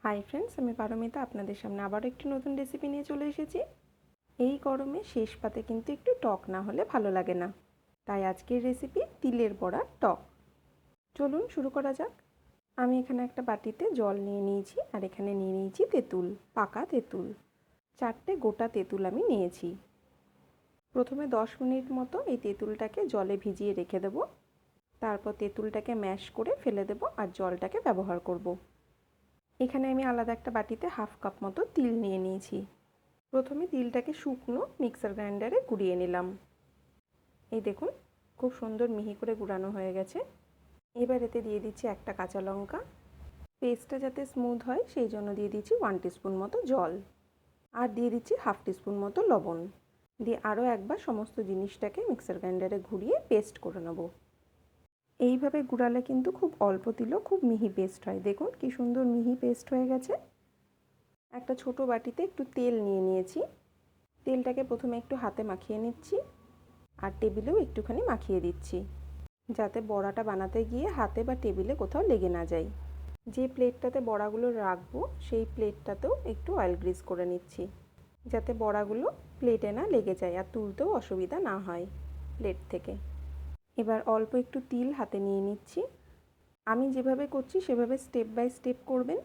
Hi friends, আমি পারমিতা আপনাদের সামনে আবার একটি নতুন রেসিপি নিয়ে চলে এসেছি। এই গরমে শেষ পাতে কিন্তু একটু টক না হলে ভালো লাগে না, তাই আজকের রেসিপি তিলের বড়ার টক। চলুন শুরু করা যাক। আমি এখানে একটা বাটিতে জল নিয়ে নিয়েছি আর এখানে নিয়ে নিয়েছি তেঁতুল, পাকা তেঁতুল। 4টে গোটা তেঁতুল আমি নিয়েছি। প্রথমে 10 মিনিট মতো এই তেঁতুলটাকে জলে ভিজিয়ে রেখে দেবো। তারপর তেঁতুলটাকে ম্যাশ করে ফেলে দেবো আর জলটাকে ব্যবহার করব। এখানে আমি আলাদা একটা বাটিতে হাফ কাপ মতো তিল নিয়ে নিয়েছি। প্রথমে তিলটাকে শুকনো মিক্সার গ্রাইন্ডারে গুঁড়িয়ে নিলাম। এই দেখুন, খুব সুন্দর মিহি করে গুঁড়ানো হয়ে গেছে। এবার এতে দিয়ে দিচ্ছি একটা কাঁচা লঙ্কা। পেস্টটা যাতে স্মুথ হয় সেই জন্য দিয়ে দিচ্ছি 1 টিস্পুন মতো জল, আর দিয়ে দিচ্ছি হাফ টিস্পুন মতো লবণ। দিয়ে আরও একবার সমস্ত জিনিসটাকে মিক্সার গ্রাইন্ডারে ঘুরিয়ে পেস্ট করে নেব। এইভাবে গুঁড়ালে কিন্তু খুব অল্প দিলেও খুব মিহি পেস্ট হয়। দেখুন কি সুন্দর মিহি পেস্ট হয়ে গেছে। একটা ছোট বাটিতে একটু তেল নিয়ে নিয়েছি। তেলটাকে প্রথমে একটু হাতে মাখিয়ে নিচ্ছি আর টেবিলেও একটুখানি মাখিয়ে দিচ্ছি, যাতে বড়াটা বানাতে গিয়ে হাতে বা টেবিলে কোথাও লেগে না যায়। যে প্লেটটাতে বড়াগুলো রাখবো সেই প্লেটটাতেও একটু অয়েল গ্রিস করে নিচ্ছি, যাতে বড়াগুলো প্লেটে না লেগে যায় আর তুলতেও অসুবিধা না হয় প্লেট থেকে। এবার অল্প একটু তিল হাতে নিয়ে নিচ্ছি। আমি যেভাবে করছি সেভাবে স্টেপ বাই স্টেপ করবেন,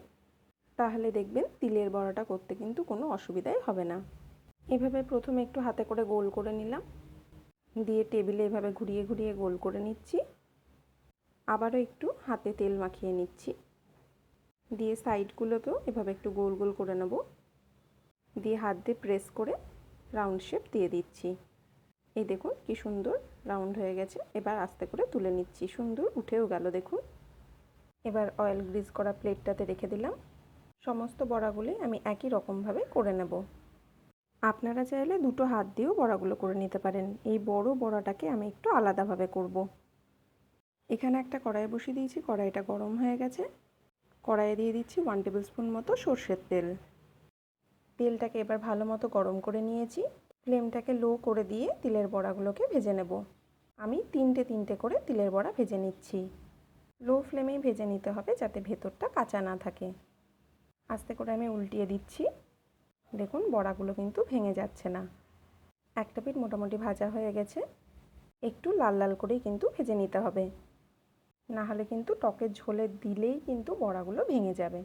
তাহলে দেখবেন তিলের বড়াটা করতে কিন্তু কোনো অসুবিধাই হবে না। এভাবে প্রথমে একটু হাতে করে গোল করে নিলাম, দিয়ে টেবিলে এভাবে ঘুরিয়ে ঘুরিয়ে গোল করে নিচ্ছি। আবারও একটু হাতে তেল মাখিয়ে নিচ্ছি, দিয়ে সাইডগুলোকেও এভাবে একটু গোল গোল করে নেব। দিয়ে হাত দিয়ে প্রেস করে রাউন্ড শেপ দিয়ে দিচ্ছি। এই দেখুন কি সুন্দর রাউন্ড হয়ে গেছে। এবার আস্তে করে তুলে নিচ্ছি, সুন্দর উঠেও গেল দেখুন। এবার অয়েল গ্রিজ করা প্লেটটাতে রেখে দিলাম। সমস্ত বড়াগুলি আমি একই রকমভাবে করে নেব। আপনারা চাইলে দুটো হাত দিয়েও বড়াগুলো করে নিতে পারেন। এই বড় বড়াটাকে আমি একটু আলাদাভাবে করব। এখানে একটা কড়াই বসিয়ে দিয়েছি, কড়াইটা গরম হয়ে গেছে। কড়াইয়ে দিয়ে দিচ্ছি 1 টেবিল স্পুন মতো সর্ষের তেল। তেলটাকে এবার ভালো মতো গরম করে নিয়েছি। ফ্লেমটাকে লো করে দিয়ে তিলের বড়াগুলোকে ভেজে নেব। আমি তিনটে তিনটে করে তিলের বড়া ভেজে নিচ্ছি। লো ফ্লেমেই ভেজে নিতে হবে, যাতে ভেতরটা কাঁচা না থাকে। আস্তে করে আমি উল্টিয়ে দিচ্ছি। দেখুন বড়াগুলো কিন্তু ভেঙে যাচ্ছে না। একটা পিঠ মোটামুটি ভাজা হয়ে গেছে। একটু লাল লাল করেই কিন্তু ভেজে নিতে হবে, না হলে কিন্তু টকের ঝোলে দিলেই কিন্তু বড়াগুলো ভেঙে যাবে।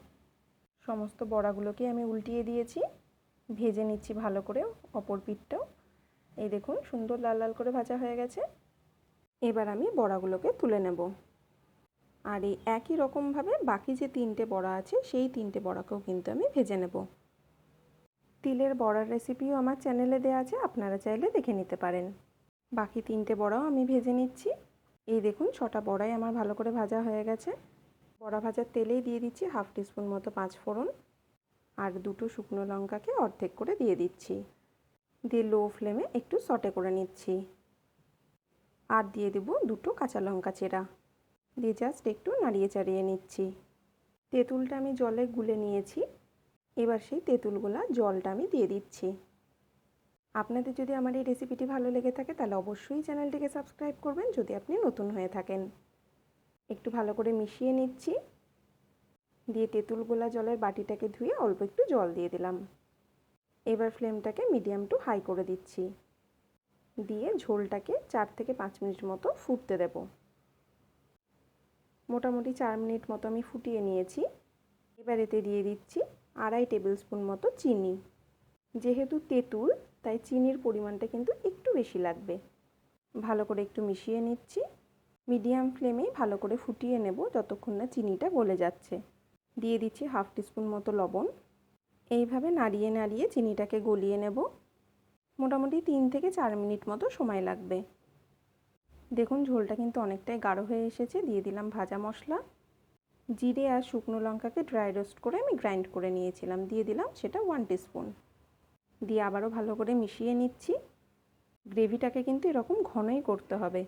সমস্ত বড়াগুলোকে আমি উল্টিয়ে দিয়েছি, ভেজে নিচ্ছি ভালো করে অপর পিঠটাও। এই দেখুন সুন্দর লাল লাল করে ভাজা হয়ে গেছে। এবার আমি বড়াগুলোকে তুলে নেব, আর এই একই রকমভাবে বাকি যে 3টে বড়া আছে সেই 3টে বড়াকেও কিন্তু আমি ভেজে নেব। তিলের বড়ার রেসিপিও আমার চ্যানেলে দেওয়া আছে, আপনারা চাইলে দেখে নিতে পারেন। বাকি 3টে বড়াও আমি ভেজে নিচ্ছি। এই দেখুন 6টা বড়াই আমার ভালো করে ভাজা হয়ে গেছে। বড়া ভাজার তেলেই দিয়ে দিচ্ছি হাফ টিস্পুন মতো 5 ফোড়ন, আর 2টো শুকনো লঙ্কাকে অর্ধেক করে দিয়ে দিচ্ছি। দিয়ে লো ফ্লেমে একটু সটে করে নিচ্ছি। আর দিয়ে দেবো 2টো কাঁচা লঙ্কা চেরা, দিয়ে জাস্ট একটু নাড়িয়ে চাড়িয়ে নিচ্ছি। তেঁতুলটা আমি জলে গুলে নিয়েছি। এবার সেই তেঁতুলগুলা জলটা আমি দিয়ে দিচ্ছি। আপনাদের যদি আমার এই রেসিপিটি ভালো লেগে থাকে তাহলে অবশ্যই চ্যানেলটিকে সাবস্ক্রাইব করবেন, যদি আপনি নতুন হয়ে থাকেন। একটু ভালো করে মিশিয়ে নিচ্ছি। দিয়ে তেঁতুলগোলা জলের বাটিটাকে ধুয়ে অল্প একটু জল দিয়ে দিলাম। এবার ফ্লেমটাকে মিডিয়াম টু হাই করে দিচ্ছি, দিয়ে ঝোলটাকে 4 থেকে 5 মিনিট মতো ফুটতে দেব। মোটামুটি 4 মিনিট মতো আমি ফুটিয়ে নিয়েছি। এবার এতে দিয়ে দিচ্ছি 2.5 টেবিল স্পুন মতো চিনি। যেহেতু তেঁতুল তাই চিনির পরিমাণটা কিন্তু একটু বেশি লাগবে। ভালো করে একটু মিশিয়ে নিচ্ছি। মিডিয়াম ফ্লেমে ভালো করে ফুটিয়ে নেব যতক্ষণ না চিনিটা গলে যাচ্ছে। দিয়ে দিচ্ছি হাফ টিস্পুন মতো লবণ। এইভাবে নাড়িয়ে নাড়িয়ে চিনিটাকে গলিয়ে নেব। মোটামুটি 3 থেকে 4 মিনিট মতো সময় লাগবে। দেখুন ঝোলটা কিন্তু অনেকটাই গাঢ় হয়ে এসেছে। দিয়ে দিলাম ভাজা মশলা। জিরে আর শুকনো লঙ্কাকে ড্রাই রোস্ট করে আমি গ্রাইন্ড করে নিয়েছিলাম, দিয়ে দিলাম সেটা 1 টিস্পুন। দিয়ে আবারও ভালো করে মিশিয়ে নিচ্ছি। গ্রেভিটাকে কিন্তু এরকম ঘনই করতে হবে,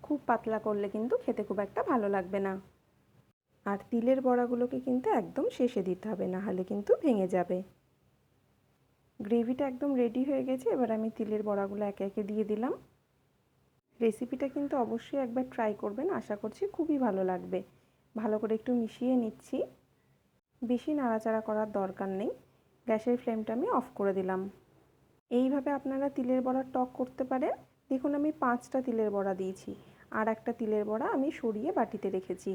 খুব পাতলা করলে কিন্তু খেতে খুব একটা ভালো লাগবে না। আর তিলের বড়াগুলোকে কিন্তু একদম শেষে দিতে হবে, না হলে কিন্তু ভেঙে যাবে। গ্রেভিটা একদম রেডি হয়ে গেছে। এবার আমি তিলের বড়াগুলো একে একে দিয়ে দিলাম। রেসিপিটা কিন্তু অবশ্যই একবার ট্রাই করবেন, আশা করছি খুবই ভালো লাগবে। ভালো করে একটু মিশিয়ে নিচ্ছি। বেশি নাড়াচাড়া করার দরকার নেই, গ্যাসের ফ্লেমটা আমি অফ করে দিলাম। এইভাবে আপনারা তিলের বড়ার টক করতে পারেন। দেখুন আমি 5টা তিলের বড়া দিয়েছি, আর একটা তিলের বড়া আমি সরিয়ে বাটিতে রেখেছি।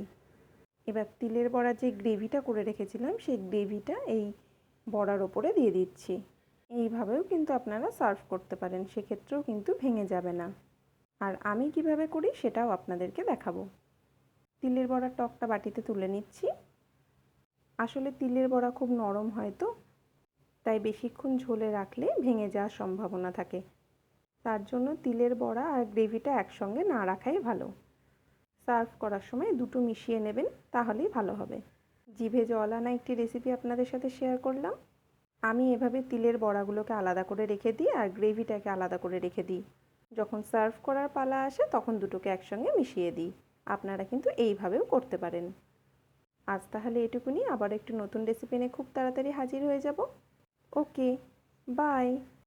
এবার তিলের বড়ার যে গ্রেভিটা করে রেখেছিলাম সেই গ্রেভিটা এই বড়ার ওপরে দিয়ে দিচ্ছি। এইভাবেও কিন্তু আপনারা সার্ভ করতে পারেন, সেক্ষেত্রেও কিন্তু ভেঙে যাবে না। আর আমি কিভাবে করি সেটাও আপনাদেরকে দেখাবো। তিলের বড়ার টকটা বাটিতে তুলে নিচ্ছি। আসলে তিলের বড়া খুব নরম হয় তো, তাই বেশিক্ষণ ঝোলে রাখলে ভেঙে যাওয়ার সম্ভাবনা থাকে। তার জন্য তিলের বড়া আর গ্রেভিটা একসঙ্গে না রাখাই ভালো। সার্ভ করার সময় দুটো মিশিয়ে নেবেন, তাহলেই ভালো হবে। জিভে জল আনা একটি রেসিপি আপনাদের সাথে শেয়ার করলাম। আমি এভাবে তিলের বড়াগুলোকে আলাদা করে রেখে দিই আর গ্রেভিটাকে আলাদা করে রেখে দিই। যখন সার্ভ করার পালা আসে তখন দুটোকে একসঙ্গে মিশিয়ে দিই। আপনারা কিন্তু এইভাবেও করতে পারেন। আজ তাহলে এটুকুনি, আবার একটু নতুন রেসিপি নিয়ে খুব তাড়াতাড়ি হাজির হয়ে যাব। ওকে, বাই।